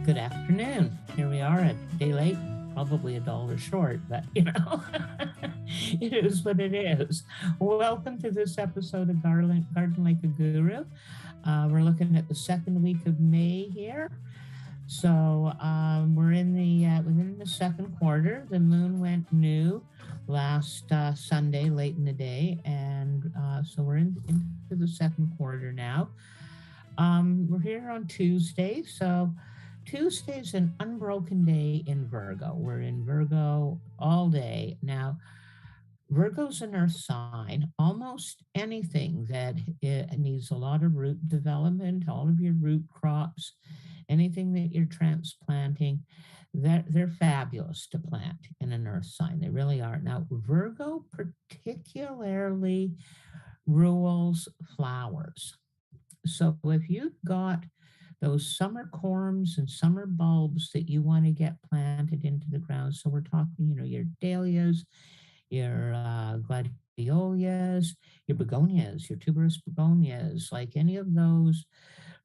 Good afternoon. Here we are, a day late, probably a dollar short, but it is what it is. Welcome to this episode of Garden Like a Guru. We're looking at the second week of May here. So we're in within the second quarter. The moon went new last Sunday, late in the day, and so we're into the second quarter now. We're here on Tuesday, so Tuesday's an unbroken day in Virgo. We're in Virgo all day. Now, Virgo's an earth sign. Almost anything that it needs a lot of root development, all of your root crops, anything that you're transplanting, that they're fabulous to plant in an earth sign. They really are. Now, Virgo particularly rules flowers. So if you've got those summer corms and summer bulbs that you want to get planted into the ground, so we're talking, your dahlias, your gladiolus, your begonias, your tuberous begonias, like any of those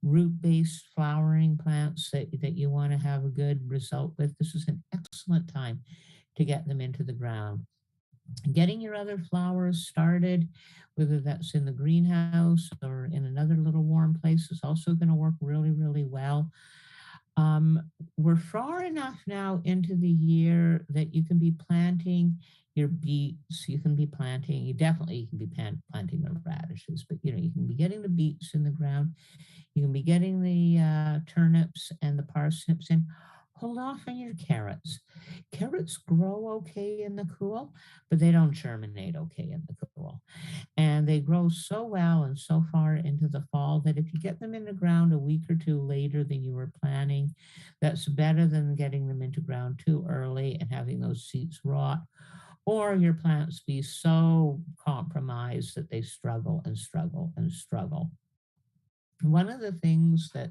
root-based flowering plants that you want to have a good result with, this is an excellent time to get them into the ground. Getting your other flowers started, whether that's in the greenhouse or in another little warm place, is also going to work really, really well. We're far enough now into the year that you can be planting your beets. You can be planting, you can be planting the radishes, but you can be getting the beets in the ground. You can be getting the turnips and the parsnips in. Hold off on your carrots. Carrots grow okay in the cool, but they don't germinate okay in the cool. And they grow so well and so far into the fall that if you get them in the ground a week or two later than you were planning, that's better than getting them into ground too early and having those seeds rot, or your plants be so compromised that they struggle and struggle and struggle. One of the things that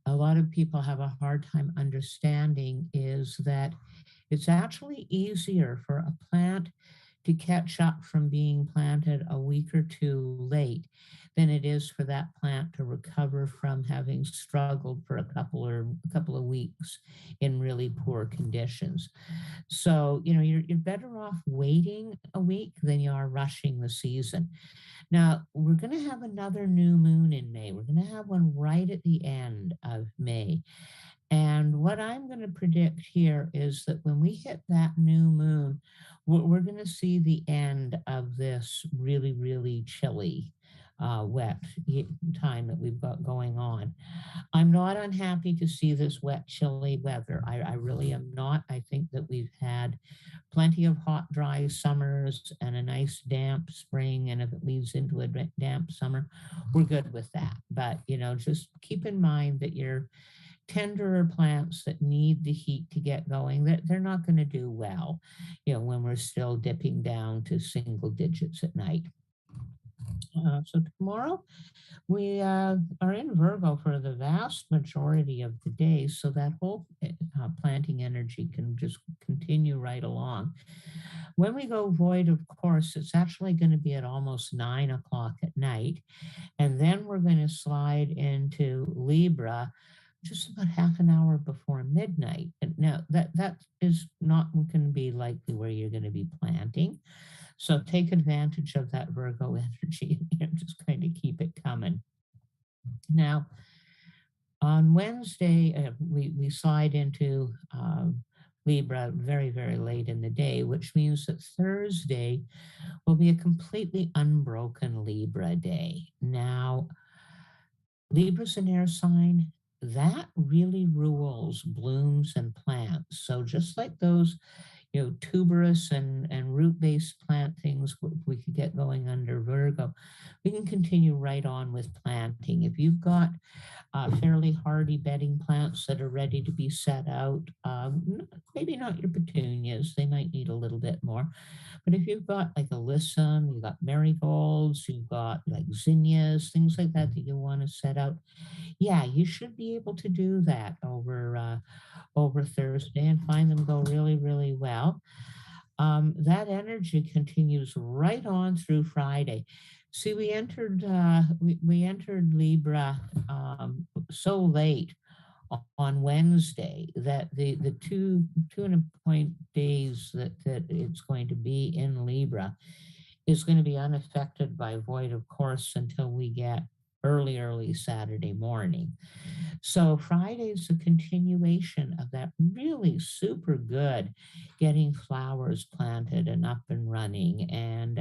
a lot of people have a hard time understanding is that it's actually easier for a plant to catch up from being planted a week or two late than it is for that plant to recover from having struggled for a couple of weeks in really poor conditions. So, you're better off waiting a week than you are rushing the season. Now, we're going to have another new moon in May. We're going to have one right at the end of May. And what I'm going to predict here is that when we hit that new moon, we're going to see the end of this really, really chilly, wet time that we've got going on. I'm not unhappy to see this wet, chilly weather. I really am not. I think that we've had plenty of hot, dry summers and a nice damp spring. And if it leads into a damp summer, we're good with that. But, just keep in mind that your tenderer plants that need the heat to get going, that they're not going to do well, when we're still dipping down to single digits at night. So tomorrow we are in Virgo for the vast majority of the day, so that whole planting energy can just continue right along. When we go void, of course, it's actually going to be at almost 9 o'clock at night, and then we're going to slide into Libra just about half an hour before midnight. And now that is not going to be likely where you're going to be planting. So take advantage of that Virgo energy and just kind of keep it coming. Now, on Wednesday, we slide into Libra very, very late in the day, which means that Thursday will be a completely unbroken Libra day. Now, Libra's an air sign. That really rules blooms and plants. So just like those tuberous and root-based plant things we could get going under Virgo, we can continue right on with planting. If you've got fairly hardy bedding plants that are ready to be set out, maybe not your petunias, they might need a little bit more. But if you've got like alyssum, you've got marigolds, you've got like zinnias, things like that you want to set out, yeah, you should be able to do that over Thursday and find them go really, really well. That energy continues right on through Friday. See, we entered Libra so late on Wednesday, that the two and a point days that it's going to be in Libra is going to be unaffected by void of course until we get early Saturday morning. So Friday's a continuation of that really super good getting flowers planted and up and running. And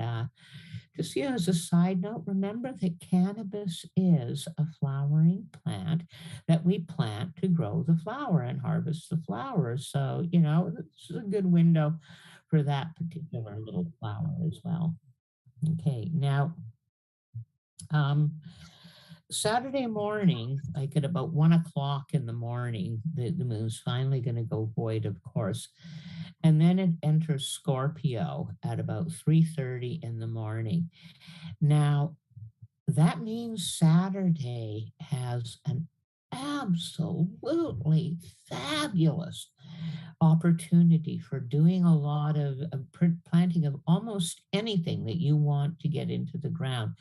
just as a side note, remember that cannabis is a flowering plant that we plant to grow the flower and harvest the flowers. So, it's a good window for that particular little flower as well. Okay, now, um, Saturday morning, like at about 1 o'clock in the morning, the moon's finally going to go void, of course, and then it enters Scorpio at about 3:30 in the morning. Now, that means Saturday has an absolutely fabulous opportunity for doing a lot of planting of almost anything that you want to get into the ground.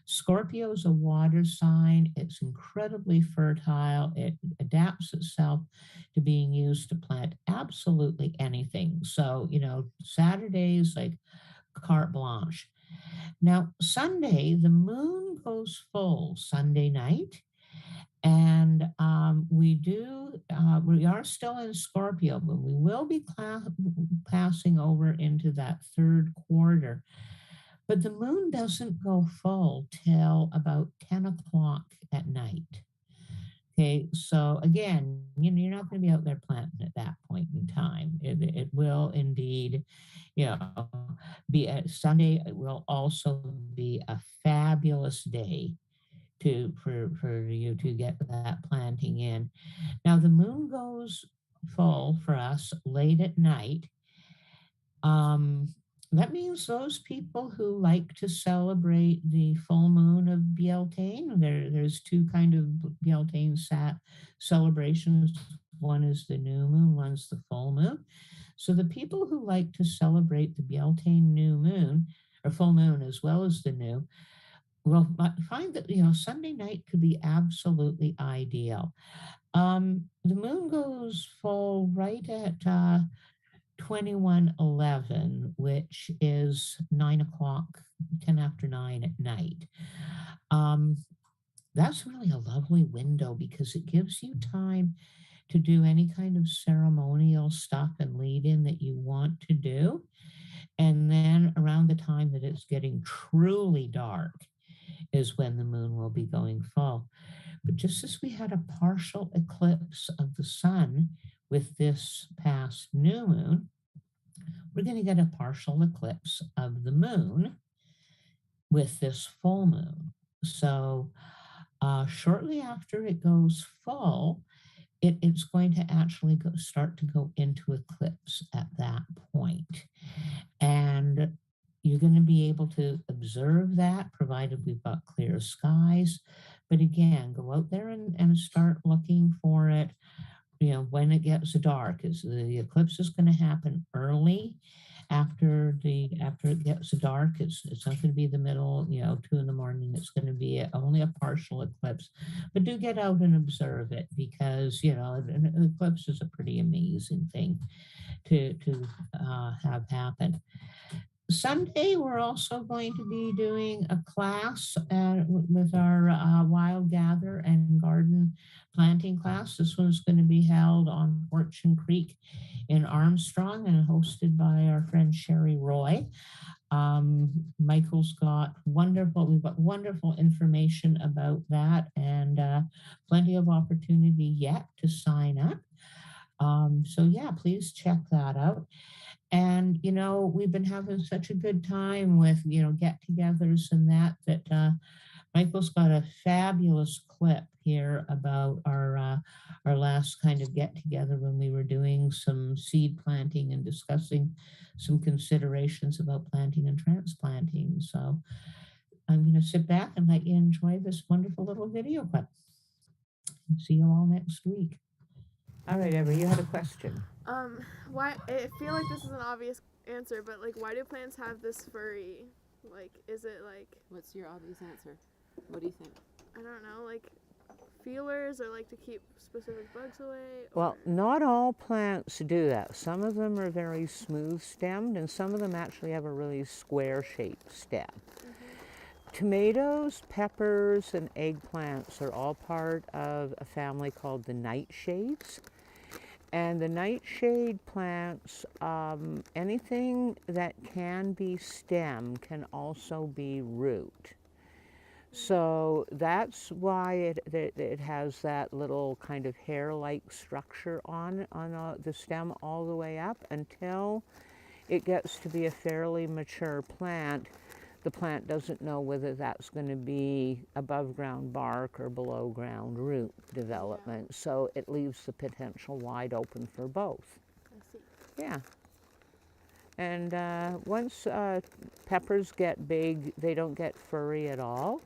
Scorpio is a water sign. It's incredibly fertile. It adapts itself to being used to plant absolutely anything. So, Saturdays like carte blanche. Now, Sunday, the moon goes full Sunday night. And we are still in Scorpio, but we will be passing over into that third quarter. But the moon doesn't go full till about 10 o'clock at night. Okay, so again, you're not going to be out there planting at that point in time. It will indeed, you know, be a Sunday. It will also be a fabulous day for you to get that planting in. Now the moon goes full for us late at night. Um, that means those people who like to celebrate the full moon of Beltane, there's two kind of Beltane celebrations. One is the new moon, one's the full moon. So the people who like to celebrate the Beltane new moon or full moon as well as the new, will find that Sunday night could be absolutely ideal. The moon goes full right at 21:11, which is 9 o'clock, 10 after 9 at night. Um, that's really a lovely window because it gives you time to do any kind of ceremonial stuff and lead in that you want to do. And then around the time that it's getting truly dark is when the moon will be going full. But just as we had a partial eclipse of the sun with this past new moon, we're going to get a partial eclipse of the moon with this full moon. So, shortly after it goes full, it's going to actually start to go into eclipse at that point. And you're going to be able to observe that provided we've got clear skies. But again, go out there and start looking for it. When it gets dark, is the eclipse is going to happen early after it gets dark. It's not going to be the middle, 2 in the morning. It's going to be only a partial eclipse, but do get out and observe it because an eclipse is a pretty amazing thing to have happen. Sunday, we're also going to be doing a class with our wild gather and garden planting class. This one's going to be held on Fortune Creek in Armstrong and hosted by our friend Sherry Roy. Michael's we've got wonderful information about that and plenty of opportunity yet to sign up. So yeah, please check that out. And we've been having such a good time with get-togethers and that Michael's got a fabulous clip here about our last kind of get-together when we were doing some seed planting and discussing some considerations about planting and transplanting. So I'm going to sit back and let you enjoy this wonderful little video clip. See you all next week. All right, Ever, you had a question. Why? I feel like this is an obvious answer, but why do plants have this furry? Is it What's your obvious answer? What do you think? I don't know, feelers or like to keep specific bugs away? Well, not all plants do that. Some of them are very smooth stemmed, and some of them actually have a really square shaped stem. Tomatoes, peppers, and eggplants are all part of a family called the nightshades. And the nightshade plants, anything that can be stem can also be root. So that's why it has that little kind of hair-like structure on the stem all the way up until it gets to be a fairly mature plant. The plant doesn't know whether that's going to be above ground bark or below ground root development. So it leaves the potential wide open for both. I see. Yeah. And once peppers get big, they don't get furry at all.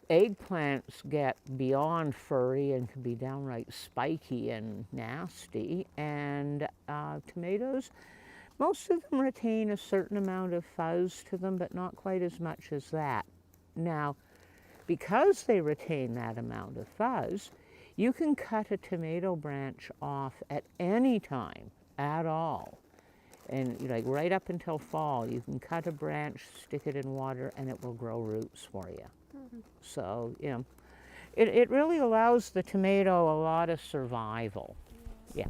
Eggplants get beyond furry and can be downright spiky and nasty. And tomatoes, most of them retain a certain amount of fuzz to them, but not quite as much as that. Now, because they retain that amount of fuzz, you can cut a tomato branch off at any time at all. And like right up until fall, you can cut a branch, stick it in water, and it will grow roots for you. So, you know, it really allows the tomato a lot of survival. Yeah.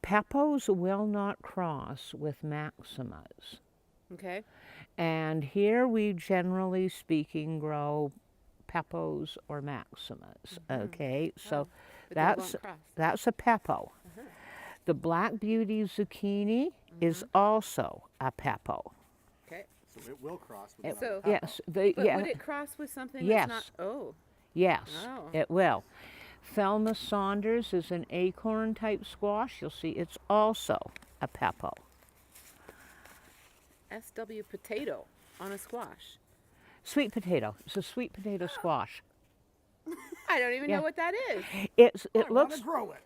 Pepos will not cross with maximas. Okay. And here we generally speaking grow pepos or maximas. Okay, so But they won't cross. that's a pepo. The black beauty zucchini is also a pepo. Okay. So it will cross with So- Yes, But would it cross with something Yes. that's not? Oh. yes, Oh. it will. Thelma Saunders is an acorn type squash. You'll see it's also a pepo. SW potato on a squash. Sweet potato. It's a sweet potato squash. I don't even Yeah. know what that is. It I wanna looks grow it.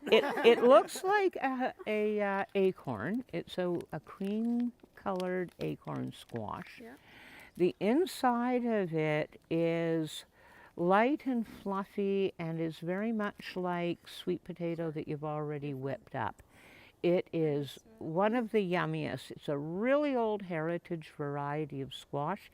it looks like a acorn. It's a cream colored acorn squash. Yeah. The inside of it is light and fluffy and is very much like sweet potato that you've already whipped up. It is one of the yummiest. It's a really old heritage variety of squash.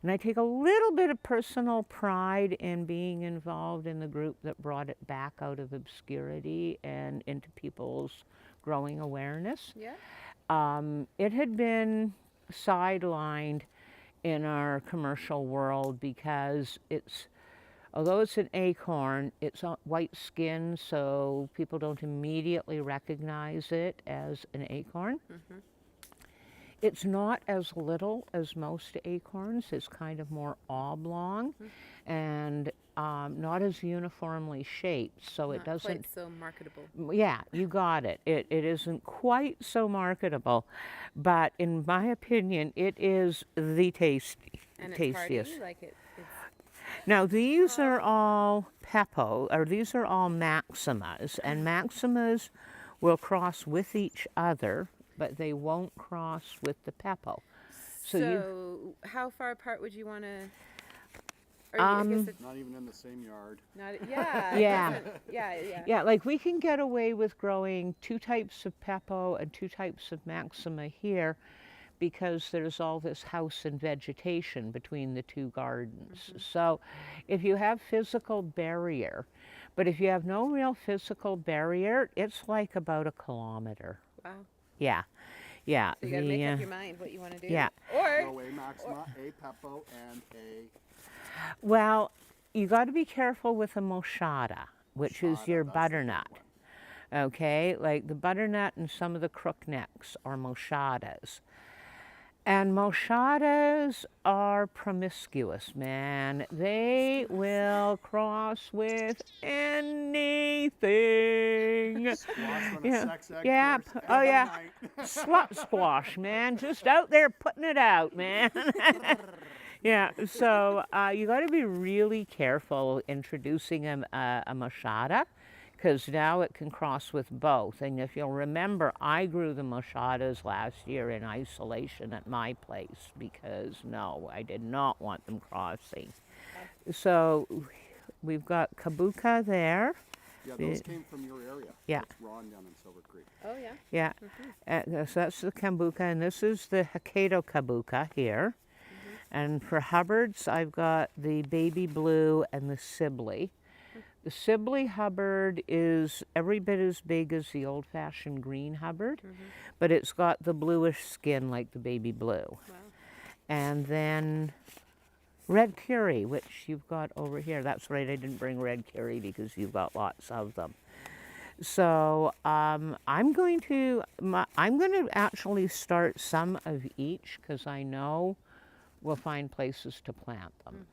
And I take a little bit of personal pride in being involved in the group that brought it back out of obscurity and into people's growing awareness. Yeah. It had been sidelined in our commercial world because although it's an acorn, it's white skin, so people don't immediately recognize it as an acorn. It's not as little as most acorns. It's kind of more oblong and not as uniformly shaped, so it Not doesn't. quite so marketable. Yeah, you got it. It isn't quite so marketable, but in my opinion, it is the And it's tastiest. hardy, like it's Now these are all pepo, or these are all maximas, and maximas will cross with each other, but they won't cross with the pepo. So, how far apart would you want to? I guess it's Not even in the same yard. not. Yeah. it Yeah. doesn't- Yeah. Yeah, like we can get away with growing 2 types of pepo and 2 types of maxima here because there's all this house and vegetation between the 2 gardens. So if you have physical barrier, but if you have no real physical barrier, it's like about 1 kilometer. Wow. Yeah, yeah. So you got to make up your mind what you want to do. yeah. Or Grow a maxima, a pepo, and a Well, you got to be careful with a moschata, which is shada. your That's the big butternut. one. Okay, like the butternut and some of the crooknecks are moschatas. And moschatas are promiscuous, man. They will cross with anything. Squash on a Yeah. sex egg Yeah, first oh, every yeah. night. Slut squash, man. Just out there putting it out, man. Yeah, so you got to be really careful introducing a moschata because now it can cross with both. And if you'll remember, I grew the moschetas last year in isolation at my place because, no, I did not want them crossing. So we've got kabuka there. Yeah, those came from your area. Yeah. That's Ron down in Silver Creek. Oh, yeah. Yeah, so that's the kabuka, and this is the Hokkaido kabuka here. And for Hubbards, I've got the baby blue and the Sibley. The Sibley Hubbard is every bit as big as the old-fashioned green Hubbard, but it's got the bluish skin like the baby blue. Wow. And then red curry, which you've got over here. That's right, I didn't bring red curry because you've got lots of them. So I'm going to actually start some of each because I know we'll find places to plant them.